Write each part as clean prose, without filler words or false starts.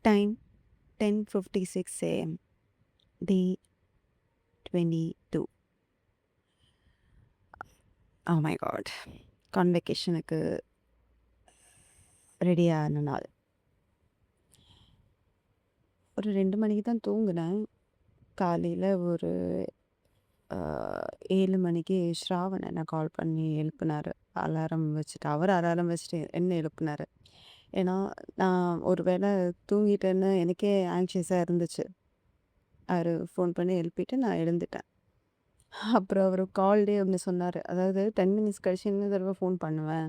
Time 10:56 AM, day 22. Oh my god! கான்வெகேஷனுக்கு ready ஆன நாள். ஒரு 2 மணிக்கு தான் தூங்குனேன். காலையில ஒரு 7 மணிக்கு ஸ்ராவண் என்ன கால் பண்ணி எழுப்புனாரு. அலாரம் வச்சுட்டு அவர் அலாரம் வச்சுட்டு என்ன எழுப்புனாரு. ஏன்னா, நான் ஒரு வேளை தூங்கிட்டேன்னு எனக்கே ஆங்ஷியஸா இருந்துச்சு. அவரு ஃபோன் பண்ணி எழுப்பிட்டு நான் எழுந்துட்டேன். அப்புறம் அவரு கால்டே ஒண்ணு சொன்னாரு. அதாவது 10 மினிட்ஸ் கழிச்சு இன்னொரு தடவ ஃபோன் பண்ணுவேன்.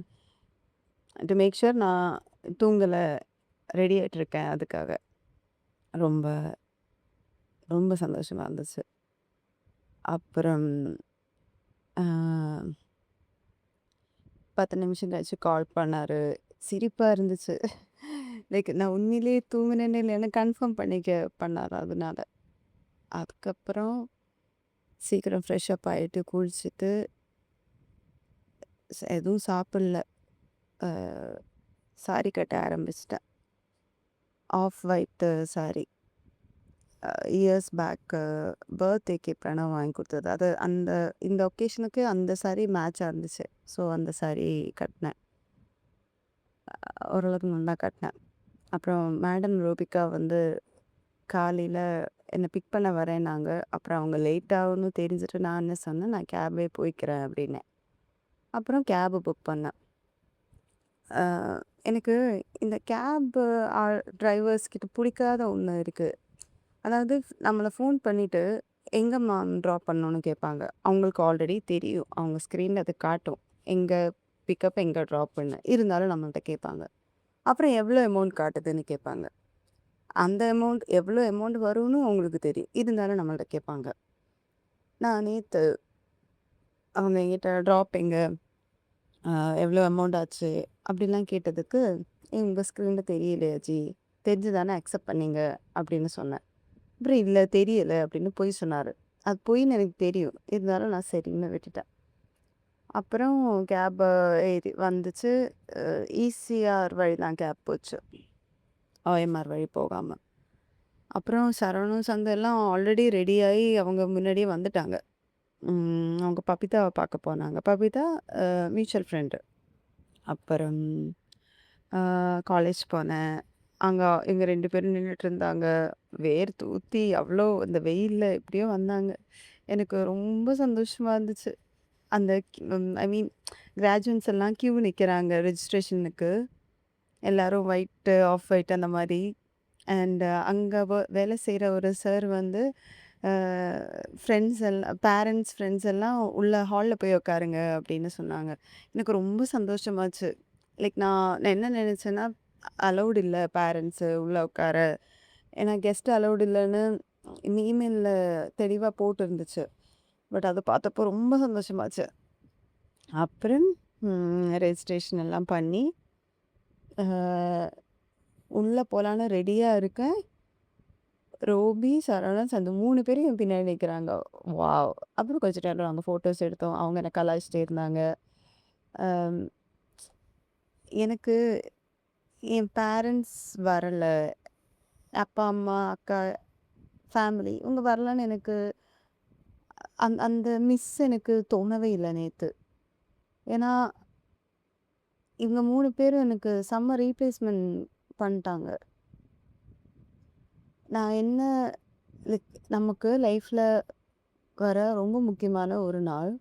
டு மேக் ஷூர் நான் தூங்கல, ரெடி ஆயிட்டுருக்கேன் அதுக்காக. ரொம்ப, ரொம்ப சந்தோஷமா இருந்துச்சு. அப்புறம் ஆ 10 நிமிஷம் கழிச்சு கால் பண்ணாரு. சிரிப்பா இருந்துச்சு. லைக் நான் உண்மையிலேயே தூங்குனேனே இல்லையான்னு கன்ஃபார்ம் பண்ணிக்க பண்ணாரு அதனால. அதுக்கப்புறம் சீக்கிரம் ஃப்ரெஷ் அப் ஆயிட்டு, குளிச்சுட்டு எதுவும் சாப்பிடல. அ சாரி கட்ட ஆரம்பிச்சுட்டேன். Off white sari. Years back பர்த்டேக்கு பிரணவ் வாங்கி கொடுத்தது. அது இந்த ஒகேஷனுக்கு அந்த சாரி மேட்சாக இருந்துச்சு. ஸோ அந்த சாரி கட்டினேன். ஓரளவுக்கு நல்லா கட்டினேன். அப்புறம் மேடம் ரோபிகா வந்து காலையில் என்னை பிக் பண்ண வரேன்னாங்க. அப்புறம் அவங்க லேட் ஆகும்னு தெரிஞ்சுட்டு நான் என்ன சொன்னேன், நான் கேபே போய்க்கிறேன் அப்படின்னேன். அப்புறம் கேபு புக் பண்ணேன். எனக்கு இந்த கேப் டிரைவர்ஸ் கிட்ட பிடிக்காத ஒன்று இருக்குது. அதாவது நம்மளை ஃபோன் பண்ணிவிட்டு எங்கேம்மா ட்ராப் பண்ணணும்னு கேட்பாங்க. அவங்களுக்கு ஆல்ரெடி தெரியும். அவங்க ஸ்க்ரீனில் அது காட்டும். எங்கே பிக்கப், எங்கே ட்ராப்புன்னு. இருந்தாலும் நம்மள்ட்ட கேட்பாங்க. அப்புறம் எவ்வளோ அமௌண்ட் காட்டுதுன்னு கேட்பாங்க. அந்த எவ்வளோ அமௌண்ட் வரும்னு அவங்களுக்கு தெரியும். இருந்தாலும் நம்மள்ட்ட கேட்பாங்க. நான் நேற்று அவங்க என்கிட்ட ட்ராப் எங்கே, எவ்வளோ அமௌண்ட் ஆச்சு அப்படிலாம் கேட்டதுக்கு, உங்கள் ஸ்க்ரீனில் தெரியலையா ஜி, தெரிஞ்சு தானே அக்செப்ட் பண்ணீங்க அப்படின்னு சொன்னேன். அப்புறம் இல்லை தெரியலை அப்படின்னு பொய் சொன்னார். அது பொய்ன்னு எனக்கு தெரியும். இருந்தாலும் நான் சரின்னு விட்டுட்டேன். அப்புறம் கேப் ஏறி வந்துச்சு. ஈசிஆர் வழி தான் கேப் போச்சு, OMR வழி போகாமல். அப்புறம் சரவணன் சந்தெல்லாம் ஆல்ரெடி ரெடியாகி அவங்க முன்னாடியே வந்துட்டாங்க. அவங்க பபிதாவை பார்க்க போனாங்க. Babita mutual friend. அப்புறம் காலேஜ் போனேன். அங்கே இவங்க 2 பேரும் நின்றுட்டு இருந்தாங்க. வேர்த்து ஊற்றி அவ்வளோ அந்த வெயிலில் எப்படியோ வந்தாங்க. எனக்கு ரொம்ப சந்தோஷமாக இருந்துச்சு. அந்த ஐ மீன் கிராஜுவேட்ஸ் எல்லாம் கியூ நிற்கிறாங்க ரெஜிஸ்ட்ரேஷனுக்கு. எல்லோரும் ஒயிட்டு, ஆஃப் ஒயிட் அந்த மாதிரி. அண்ட் அங்கே வேலை செய்கிற ஒரு சார் வந்து ஃப்ரெண்ட்ஸ் எல்லாம், பேரண்ட்ஸ் ஃப்ரெண்ட்ஸ் எல்லாம் உள்ள ஹாலில் போய் உட்காருங்க அப்படின்னு சொன்னாங்க. எனக்கு ரொம்ப சந்தோஷமாச்சு. லைக் நான் என்ன நினச்சேன்னா, அலௌடு இல்லை பேரண்ட்ஸு உள்ளே உட்கார. ஏன்னா கெஸ்ட் அலௌடு இல்லைன்னு இமெயிலில் தெளிவாக போட்டுருந்துச்சு. பட் அதை பார்த்தப்போ ரொம்ப சந்தோஷமாச்சு. அப்புறம் ரெஜிஸ்ட்ரேஷன் எல்லாம் பண்ணி உள்ளே போகலான்னு ரெடியாக இருக்கேன். ரோபி, சரவணன், சந்து 3 பேரும் என் பின்னாடி நிற்கிறாங்க. வாவ்! அப்புறம் கொஞ்ச நேரம் நாங்கள் ஃபோட்டோஸ் எடுத்தோம். அவங்க என்னை கலாய்ச்சிட்டே இருந்தாங்க. எனக்கு என் பேரண்ட்ஸ் வரல. அப்பா, அம்மா, அக்கா, ஃபேமிலி இவங்க வரலன்னு எனக்கு அந்த மிஸ் எனக்கு தோணவே இல்லை நேற்று. ஏன்னா இவங்க 3 பேரும் எனக்கு செம்ம ரீப்ளேஸ்மெண்ட் பண்ணிட்டாங்க. நான் என்ன லைக் நமக்கு லைஃப்பில் வர ரொம்ப முக்கியமான ஒரு நாள்.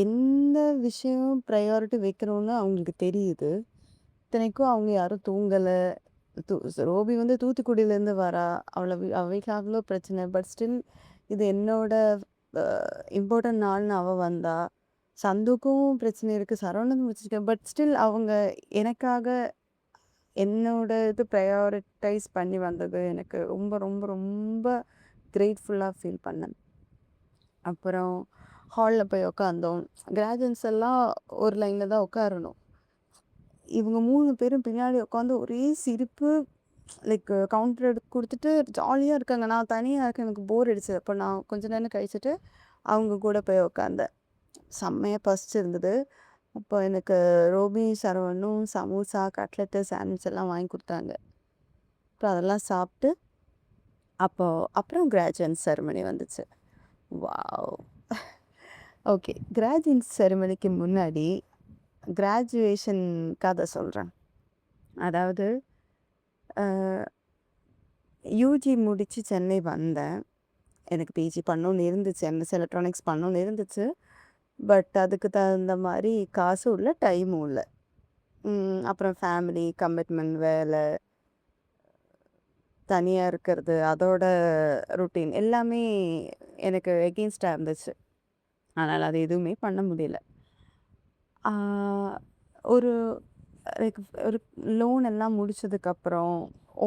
எந்த விஷயம் ப்ரையாரிட்டி வைக்கணும்னு அவங்களுக்கு தெரியுது. இத்தனைக்கும் அவங்க யாரும் தூங்கலை. தூ ரோபி வந்து தூத்துக்குடியிலேருந்து வரா. அவள் வீட்டில் அவ்வளோ பிரச்சனை. பட் ஸ்டில் இது என்னோட இம்பார்ட்டன்ட் நாள்னு அவள் வந்தா. சந்துக்கும் பிரச்சனை இருக்குது, சரவணனுக்கும் பிரச்சனை. பட் ஸ்டில் அவங்க எனக்காக என்னோட இது ப்ரையாரிட்டைஸ் பண்ணி வந்தது எனக்கு ரொம்ப ரொம்ப ரொம்ப கிரேட்ஃபுல்லாக ஃபீல் பண்ணேன். அப்புறம் ஹாலில் போய் உட்காந்தோம். கிராஜுவேட்ஸ் எல்லாம் ஒரு லைனில் தான் உட்காரணும். இவங்க 3 பேரும் பின்னாடி உட்காந்து ஒரே சிரிப்பு. லைக் கவுண்டர் எடுத்து கொடுத்துட்டு ஜாலியாக இருக்காங்க. நான் தனியாக இருக்கேன், எனக்கு போர் அடிச்சது. அப்போ நான் கொஞ்ச நேரம் கழிச்சிட்டு அவங்க கூட போய் உட்காந்தேன். செம்மையாக பசிச்சிருந்தது. அப்போ எனக்கு ரோபி, சரவணும் சமோசா, கட்லெட்டு, சாண்ட்விச் எல்லாம் வாங்கி கொடுத்தாங்க. அப்புறம் அதெல்லாம் சாப்பிட்டு அப்புறம் கிராஜுவேஷன் செரமனி வந்துச்சு. வாவ்! ஓகே. கிராஜுவேஷன் செரமனிக்கு முன்னாடி கிராஜுவேஷன் கதை சொல்கிறேன். அதாவது யூஜி முடித்து சென்னை வந்தேன். எனக்கு பிஜி பண்ணணும்னு இருந்துச்சு. எம்எஸ் எலக்ட்ரானிக்ஸ் பண்ணணும்னு இருந்துச்சு. பட் அதுக்கு தகுந்த மாதிரி காசும் இல்லை, டைமும் இல்லை. அப்புறம் ஃபேமிலி கமிட்மெண்ட், வேலை, தனியாக இருக்கிறது, அதோட ரொட்டீன் எல்லாமே எனக்கு எகெயின்ஸ்டாக இருந்துச்சு. அதனால் அது எதுவுமே பண்ண முடியல. ஒரு ஒரு லோன் எல்லாம் முடிச்சதுக்கப்புறம்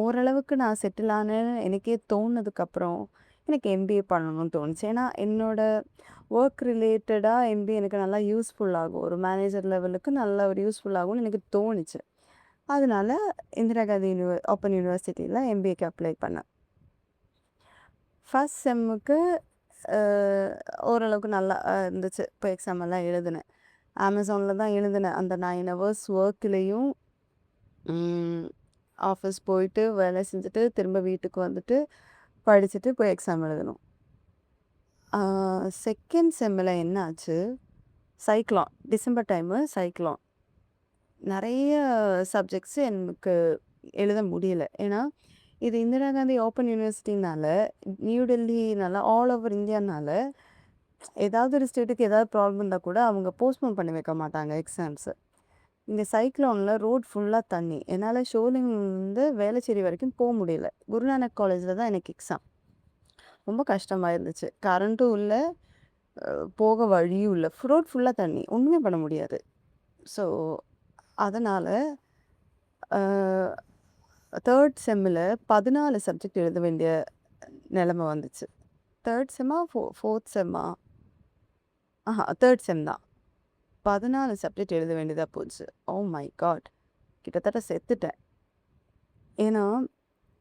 ஓரளவுக்கு நான் செட்டில் ஆனேன்னு எனக்கே தோணுனதுக்கப்புறம் எனக்கு எம்பிஏ பண்ணணும்னு தோணுச்சு. ஏன்னா என்னோட ஒர்க் ரிலேட்டடாக எம்பிஏ எனக்கு நல்லா யூஸ்ஃபுல் ஆகும். ஒரு மேனேஜர் லெவலுக்கு நல்ல ஒரு யூஸ்ஃபுல் ஆகும்னு எனக்கு தோணுச்சு. அதனால இந்திரா காந்தி ஓப்பன் யூனிவர்சிட்டியில் எம்பிஏக்கு அப்ளை பண்ணேன். ஃபர்ஸ்ட் செம்முக்கு ஓரளவுக்கு நல்லா இருந்துச்சு. இப்போ எக்ஸாம் எல்லாம் எழுதினேன். அமேசானில் தான் எழுதினேன். அந்த 9 ஹவர்ஸ் ஒர்க்லேயும் ஆஃபீஸ் போயிட்டு வேலை செஞ்சுட்டு திரும்ப வீட்டுக்கு வந்துட்டு படிச்சுட்டு போய் எக்ஸாம் எழுதணும். செகண்ட் செம்மில் என்ன ஆச்சு, சைக்ளான், டிசம்பர் டைமு சைக்ளான். நிறைய சப்ஜெக்ட்ஸு எனக்கு எழுத முடியல. ஏன்னா இது இந்திரா காந்தி ஓப்பன் யூனிவர்சிட்டினால, நியூ டெல்லினால, ஆல் ஓவர் இந்தியானால ஏதாவது ஒரு ஸ்டேட்டுக்கு ஏதாவது ப்ராப்ளம் இருந்தால் கூட அவங்க போஸ்ட்போன் பண்ணி வைக்க மாட்டாங்க எக்ஸாம்ஸு. இந்த சைக்ளோனில் ரோட் ஃபுல்லாக தண்ணி. என்னால் ஷோலிங்லேருந்து வேளச்சேரி வரைக்கும் போக முடியல. குருநானக் காலேஜில் தான் எனக்கு எக்ஸாம். ரொம்ப கஷ்டமாக இருந்துச்சு. கரண்ட்டும் இல்லை, போக வழியும் இல்லை. ரோட் ஃபுல்லாக தண்ணி, ஒன்றுமே பண்ண முடியாது. ஸோ அதனால் தேர்ட் செம்மில் 14 சப்ஜெக்ட் எழுத வேண்டிய நிலைமை வந்துச்சு. தேர்ட் செம்மா ஃபோர்த் செம்மா தேர்ட் செம் தான். 14 சப்ஜெக்ட் எழுத வேண்டியதாக போச்சு. Oh my God! கிட்டத்தட்ட செத்துட்டேன். ஏன்னா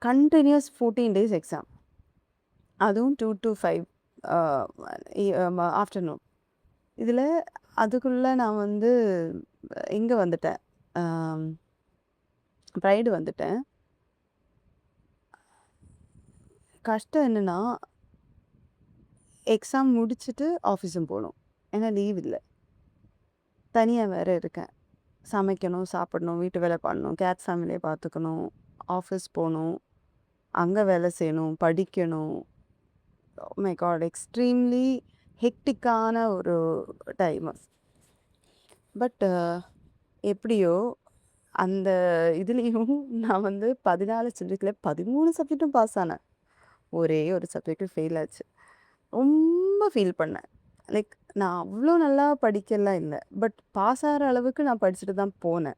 கண்டினியூஸ் 14 டேஸ் எக்ஸாம், அதுவும் 2 to 5 ஆஃப்டர்நூன். இதில் அதுக்குள்ளே நான் வந்து இங்கே வந்துட்டேன், ப்ரைடு வந்துட்டேன். கஷ்டம் என்னென்னா எக்ஸாம் முடிச்சுட்டு ஆஃபீஸும் போகணும். ஏன்னா லீவ் இல்லை, தனியாக வேறு இருக்கேன். சமைக்கணும், சாப்பிடணும், வீட்டு வேலை பண்ணணும், கேட் ஃபேமிலியை பார்த்துக்கணும், ஆஃபீஸ் போகணும், அங்கே வேலை செய்யணும், படிக்கணும். மை காட், எக்ஸ்ட்ரீம்லி ஹெக்டிக்கான ஒரு டைமு. பட் எப்படியோ அந்த இதுலேயும் நான் வந்து 14 சப்ஜெக்டில் 13 சப்ஜெக்டும் பாஸ் ஆனேன். ஒரே ஒரு சப்ஜெக்ட்டு ஃபெயில் ஆச்சு. ரொம்ப ஃபீல் பண்ணேன். லைக் நான் அவ்வளோ நல்லா படிக்கலாம் இல்லை, பட் பாஸ் ஆகிற அளவுக்கு நான் படிச்சுட்டு தான் போனேன்.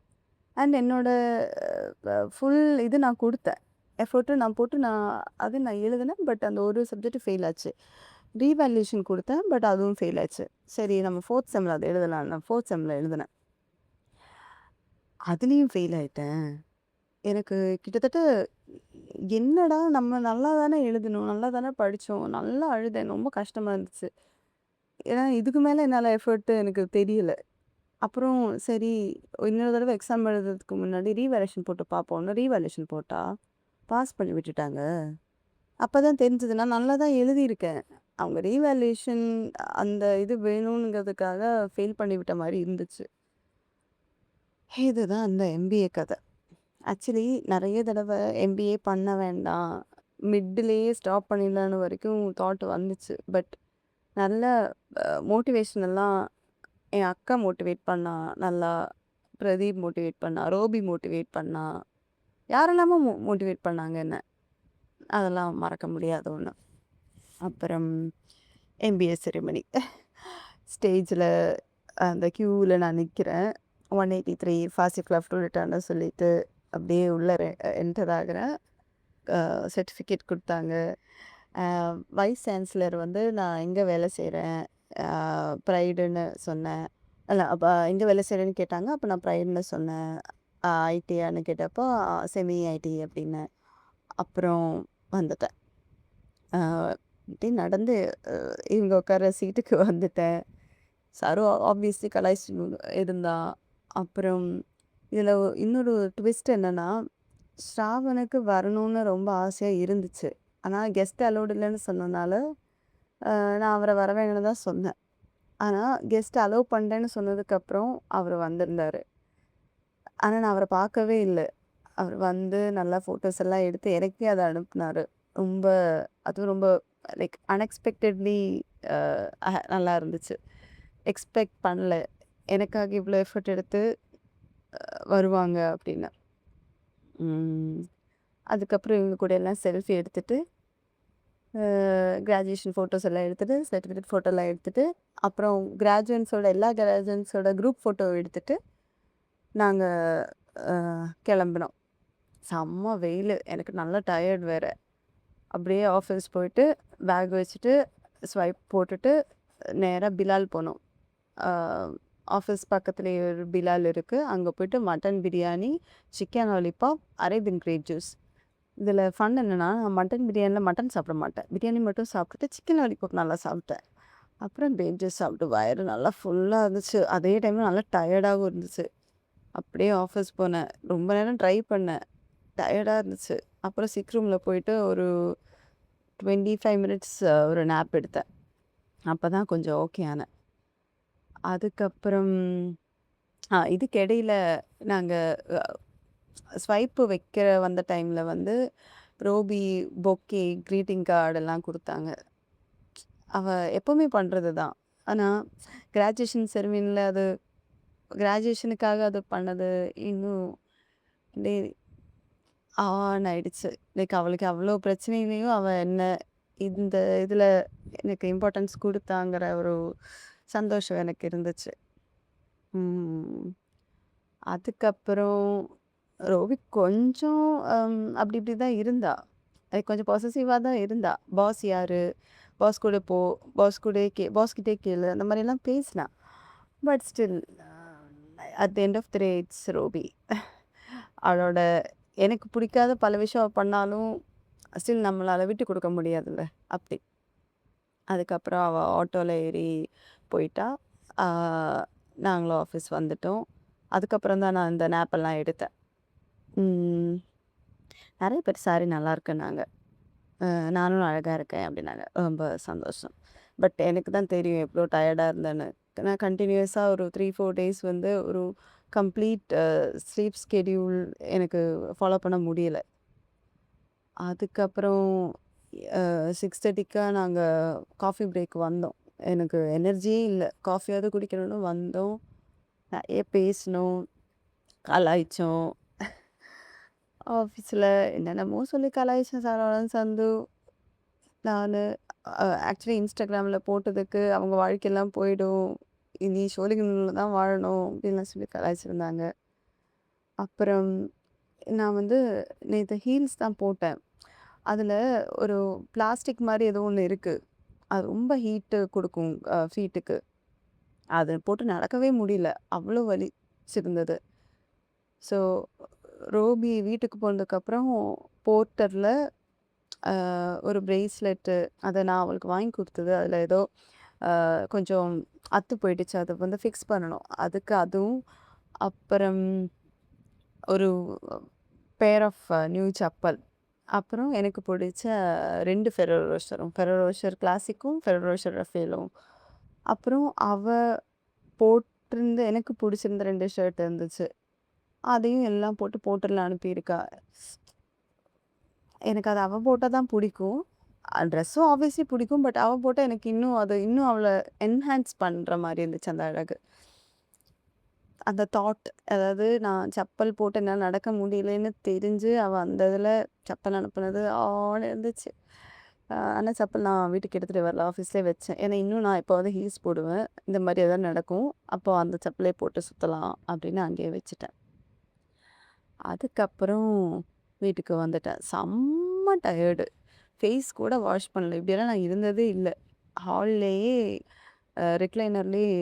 அண்ட் என்னோடய ஃபுல் இது நான் கொடுத்தேன், எஃபர்ட்டு நான் போட்டு நான் எழுதினேன். பட் அந்த ஒரு சப்ஜெக்ட்டு ஃபெயில் ஆச்சு. ரீவேல்யூஷன் கொடுத்தேன், பட் அதுவும் ஃபெயில் ஆச்சு. சரி, நம்ம ஃபோர்த் செம்மில் அதை எழுதலாம், நான் ஃபோர்த் செம்மில் எழுதினேன். அதுலேயும் ஃபெயில் ஆகிட்டேன். எனக்கு கிட்டத்தட்ட என்னடா நம்ம நல்லா தானே எழுதணும், நல்லா தானே படித்தோம், நல்லா அழுதேன், ரொம்ப கஷ்டமாக இருந்துச்சு. ஏன்னா இதுக்கு மேலே என்னால் எஃபர்ட்டு எனக்கு தெரியல. அப்புறம் சரி, இன்னொரு தடவை எக்ஸாம் எழுதுறதுக்கு முன்னாடி ரீவேல்யூஷன் போட்டு பார்ப்போம்னு ரீவேல்யூஷன் போட்டால் பாஸ் பண்ணி விட்டுட்டாங்க. அப்போ தான் தெரிஞ்சது நான் நல்லா தான் எழுதியிருக்கேன். அவங்க ரீவேல்யூஷன் அந்த இது வேணுங்கிறதுக்காக ஃபெயில் பண்ணி விட்ட மாதிரி இருந்துச்சு. இதுதான் அந்த எம்பிஏ கதை. ஆக்சுவலி நிறைய தடவை எம்பிஏ பண்ண வேண்டாம், மிட்லேயே ஸ்டாப் பண்ணிடலான்னு வரைக்கும் தாட் வந்துச்சு. பட் நல்ல மோட்டிவேஷனெல்லாம் என் அக்கா மோட்டிவேட் பண்ணா, நல்லா பிரதீப் மோட்டிவேட் பண்ணா, ரோபி மோட்டிவேட் பண்ணா, யாரெல்லாமோ மோட்டிவேட் பண்ணாங்க என்ன. அதெல்லாம் மறக்க முடியாத ஒன்று. அப்புறம் எம்பிஏ செரிமனி ஸ்டேஜில் அந்த க்யூவில் நான் நிற்கிறேன். 183 ஃபாஸ்ட் லெஃப்ட் ரிட்டர்ன்னு சொல்லிட்டு அப்படியே உள்ளே என்டர் ஆகிறேன். சர்டிஃபிகேட் கொடுத்தாங்க. வைஸ் சான்சலர் வந்து நான் எங்கே வேலை செய்கிறேன், ப்ரைடுன்னு சொன்னேன். இல்லை, அப்போ எங்கே வேலை செய்கிறேன்னு கேட்டாங்க. அப்போ நான் ப்ரைடுன்னு சொன்னேன். ஐடியான்னு கேட்டப்போ செமி ஐடி அப்படின்னு. அப்புறம் வந்துட்டேன். இப்படி நடந்து இவங்க உட்கார சீட்டுக்கு வந்துட்டேன். சாரு ஆப்வியஸ்லி கலாய்ச்சி இருந்தா. அப்புறம் இதில் இன்னொரு ட்விஸ்ட் என்னென்னா, ஸ்ராவனுக்கு வரணும்னு ரொம்ப ஆசையா இருந்துச்சு. ஆனா கெஸ்ட் அலோவ்ட் இல்லன்னு சொன்னனால, அ நான் அவர வரவேணாம்னு தான் சொன்னேன். ஆனா கெஸ்ட் அலோவ் பண்றேன்னு சொன்னதுக்கப்புறம் அவரு வந்திருந்தாரு. ஆனா நான் அவர பார்க்கவே இல்ல. அவரு வந்து நல்லா ஃபோட்டோஸ் எல்லாம் எடுத்து எனக்கே அத அனுப்புனாரு. ரொம்ப அதுவும் ரொம்ப லைக் அன்எக்ஸ்பெக்டட்லி அ நல்லா இருந்துச்சு. எக்ஸ்பெக்ட் பண்ணல. எனக்காக இவ்ளோ எஃபோர்ட் எடுத்து வருவாங்க அப்படின்னு. ம். அதுக்கப்புறம் இவங்க கூட எல்லாம் செல்ஃபி எடுத்துட்டு, கிராஜுவேஷன் ஃபோட்டோஸ் எல்லாம் எடுத்துட்டு, சர்டிஃபிகேட் ஃபோட்டோலாம் எடுத்துட்டு, அப்புறம் எல்லா கிராஜுவேட்ஸோட குரூப் ஃபோட்டோ எடுத்துட்டு, நாங்க அ கெளம்புனோம். செம்ம வெயிலு. எனக்கு நல்லா டயர்ட் வேற. அப்படியே ஆஃபீஸ் போயிட்டு, பேக் வச்சுட்டு, ஸ்வைப் போட்டுட்டு, நேரா பிலால் போனோம். அ ஆஃபீஸ் பக்கத்துலயே ஒரு பிலால் இருக்கு. அங்க போயிட்டு mutton biryani, chicken lollipop, Arabian grape juice. இதில ஃபன் என்னன்னா, நான் மட்டன் பிரியாணில மட்டன் சாப்பிட மாட்டேன். பிரியாணி மட்டும் சாப்பிட்டுட்டு, சிக்கன் லாலிபாப் நல்லா சாப்பிட்டேன். அப்புறம் கிரேப் ஜூஸ் சாப்பிட்டு வயிறு நல்லா ஃபுல்லா இருந்துச்சு. அதே டைம்ல நல்லா டயர்டாவும் இருந்துச்சு. அப்படியே ஆஃபீஸ் போனேன். ரொம்ப நேரம் ட்ரை பண்ணேன். டயர்டா இருந்துச்சு. அப்புறம் சிக் ரூம்ல போயிட்டு ஒரு 25 மினிட்ஸ் ஒரு நேப் எடுத்தேன். அப்பதான் கொஞ்சம் ஓகே ஆனேன். அதுக்கப்புறம் இதுக்கு இடையில நாங்க அ ஸ்வைப்பு வைக்கிற வந்த டைம்ல வந்து ரோபி பொக்கே, கிரீட்டிங் கார்ட் எல்லாம் குடுத்தாங்க. அவ எப்பவுமே பண்றது தான். ஆனா கிராஜுவேஷன் செரமனில அது கிராஜுவேஷனுக்காக அது பண்ணது இன்னும் அப்படியே ஆன்னு ஆயிடுச்சு. லைக் அவளுக்கு அவ்ளோ பிரச்சனையிலயும் அவ என்ன இந்த இதுல எனக்கு இம்பார்ட்டன்ஸ் குடுத்தாங்கிற ஒரு சந்தோஷம் எனக்கு இருந்துச்சு. ம். அதுக்கப்புறம் ரோபி கொஞ்சம் அப்படி இப்படி தான் இருந்தா. கொஞ்சம் பொசசிவா தான் இருந்தா. பாஸ் யாரு? பாஸ் கூட போ. பாஸ் கிட்டயே கேளு. அந்த மாரிலாம் பேசினா. But still at the end of the day it's ரோபி. அவளோட எனக்கு பிடிக்காத பல விஷயம் அவ பண்ணாலும், ஸ்டில் நம்மளால விட்டு குடுக்க முடியாதுல்ல. அப்படி. அதுக்கப்புறம் அவ ஆட்டோல ஏறி போயிட்டா. ஆ நாங்களும் ஆஃபீஸ் வந்துட்டோம். அதுக்கப்புறம் தான் நான் இந்த நேப்பெல்லாம் எடுத்தேன். ம். நெறைய பேர் சாரி நல்லாருக்குன்னாங்க. நானும் அழகா இருக்கேன் அப்டின்னாங்க. ரொம்ப சந்தோஷம். பட் எனக்கு தான் தெரியும் எவ்ளோ டயர்டா இருந்தேன்னு. நான் கன்டினியூஸா ஒரு 3, 4 டேஸ் வந்து ஒரு கம்ப்ளீட் ஸ்லீப் ஸ்கெட்யூல் எனக்கு ஃபாலோ பண்ண முடியல. அதுக்கப்புறம் 6:30க்கா நாங்க காஃபி பிரேக் வந்தோம். எனக்கு எனர்ஜியே இல்ல. காஃபியாவது குடிக்கணும்னு வந்தோம். நெறைய பேசினோம், கலாய்ச்சோம். ஆஃபீஸ்ல என்னென்னமோ சொல்லி கலாய்ச்சோம் சரவணன், சந்து, நானு. ஆக்சுவலி Instagramல போட்டதுக்கு அவங்க வாழ்க்கையெல்லாம் போயிடும். இனி சோழிங்கநல்லூர்ல தான் வாழணும் அப்டின்லாம் சொல்லி கலாய்ச்சிருந்தாங்க. அப்புறம் நான் வந்து நேத்து ஹீல்ஸ் தான் போட்டேன். அதுல ஒரு பிளாஸ்டிக் மாரி ஏதோ ஒண்ணு இருக்கு. அது ரொம்ப ஹீட்டு குடுக்கும் ஃபீட்டுக்கு. அத போட்டு நடக்கவே முடியல. அவ்ளோ வலிச்சிருந்தது. ஸோ ரோபி வீட்டுக்கு போனதுக்கப்புறம் போர்ட்டர்ல ஒரு பிரேஸ்லெட்டு அத நான் அவளுக்கு வாங்கி குடுத்தது. அதில ஏதோ கொஞ்சம் அத்து போயிடுச்சு. அத வந்து ஃபிக்ஸ் பண்ணணும். அதுக்கு அதுவும், அப்புறம் ஒரு பேர் ஆஃப் நியூ செப்பல். அப்புறம் எனக்கு புடிச்ச 2 ஃபெரோ ரோஷரும். ஃபெரோ ரோஷர் கிளாசிக்கும், ஃபெரோ ரோஷர் ரஃபேலும். அப்புறம் அவ போட்டிருந்த எனக்கு புடிச்சிருந்த 2 ஷர்ட் இருந்துச்சு. அதையும் எல்லாம் போட்டு போர்ட்டர்ல அனுப்பியிருக்கா. எனக்கு அது அவ போட்டா தான் புடிக்கும். ட்ரெஸ்ஸும் ஆப்வியஸ்லி பிடிக்கும். பட் அவ போட்டா எனக்கு இன்னும் அவள என்ஹான்ஸ் பண்ற மாரி இருந்துச்சு அந்த அழகு. அந்த தாட் அதாவது நான் செப்பல் போட்டு என்னால நடக்க முடியலன்னு தெரிஞ்சு, அவ அந்த இதில செப்பல் அனுப்புனது ஆன்னு இருந்துச்சு. ஆனா செப்பல் நான் வீட்டுக்கு எடுத்துட்டு வரல. ஆஃபீஸ்லயே வச்சேன். ஏன்னா இன்னும் நான் எப்போவாவது ஹீல்ஸ் போடுவேன். இந்த மாரி ஏதாவது நடக்கும். அப்போ அந்த செப்பலே போட்டு சுத்தலாம் அப்படின்னு அங்கேயே வச்சுட்டேன். அதுக்கப்புறம் வீட்டுக்கு வந்துட்டேன். செம்ம டயர்டு. ஃபேஸ் கூட வாஷ் பண்ணல. இப்படியெல்லாம் நான் இருந்ததே இல்ல. ஹால்லேயே ரெக்லைனர்லேயே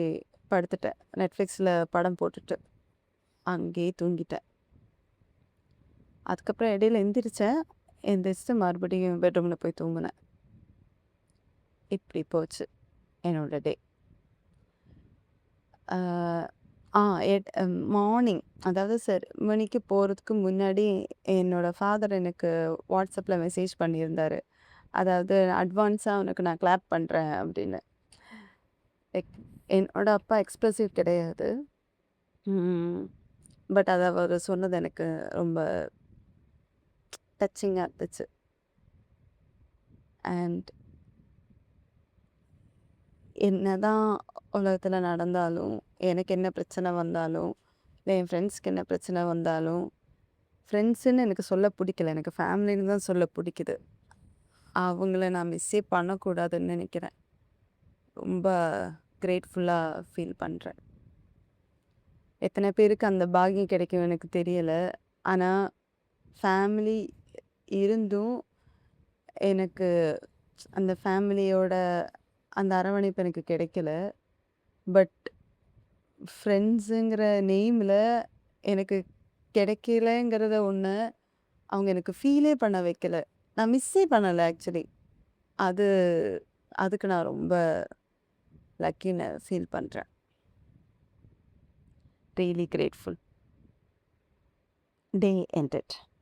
படுத்துட்டேன். Netflixல படம் போட்டுட்டு. அங்கேயே தூங்கிட்டேன். அதுக்கப்புறம் இடையில எந்திரிச்சேன். எந்திரிச்சுட்டு மறுபடியும் பெட்ரூம்ல போய் தூங்குனேன். இப்படி போச்சு என்னோட டே. அ ஆ எட் மார்னிங் அதாவது செரிமனிக்கு போறதுக்கு முன்னாடி என்னோட ஃபாதர் எனக்கு WhatsAppல மெசேஜ் பண்ணியிருந்தாரு. அதாவது அட்வான்ஸா உனக்கு நான் கிளாப் பண்றேன் அப்படின்னு. எக் என்னோட அப்பா எக்ஸ்பிரசிவ் கிடையாது. ம். பட் அத அவரு சொன்னது எனக்கு ரொம்ப டச்சிங்கா இருந்துச்சு. அண்ட் என்னதான் உலகத்துல நடந்தாலும், எனக்கு என்ன பிரச்சனை வந்தாலும், இல்ல என் ஃப்ரெண்ட்ஸ்க்கு என்ன பிரச்சனை வந்தாலும், ஃப்ரெண்ட்ஸுன்னு எனக்கு சொல்ல புடிக்கல. எனக்கு ஃபேமிலின்னு தான் சொல்ல புடிக்குது. அவங்கள நான் மிஸ்ஸே பண்ணக்கூடாதுன்னு நெனைக்கிறேன். ரொம்ப கிரேட்ஃபுல்லா ஃபீல் பண்றேன். எத்தன பேருக்கு அந்த பாக்கியம் கிடைக்கும் எனக்கு தெரியல. ஆனா, ஃபேமிலி இருந்தும் எனக்கு அந்த ஃபேமிலியோட அந்த அரவணைப்பு எனக்கு கிடைக்கல. பட் ஃப்ரெண்ட்ஸுங்கிற நேம்ல எனக்கு கிடைக்கலங்கிறத ஒண்ணு அவங்க எனக்கு ஃபீலே பண்ண வைக்கல. நான் மிஸ்ஸே பண்ணல ஆக்சுவலி. அது அதுக்கு நான் ரொம்ப லக்கின்னு ஃபீல் பண்றேன். Really grateful. Day ended.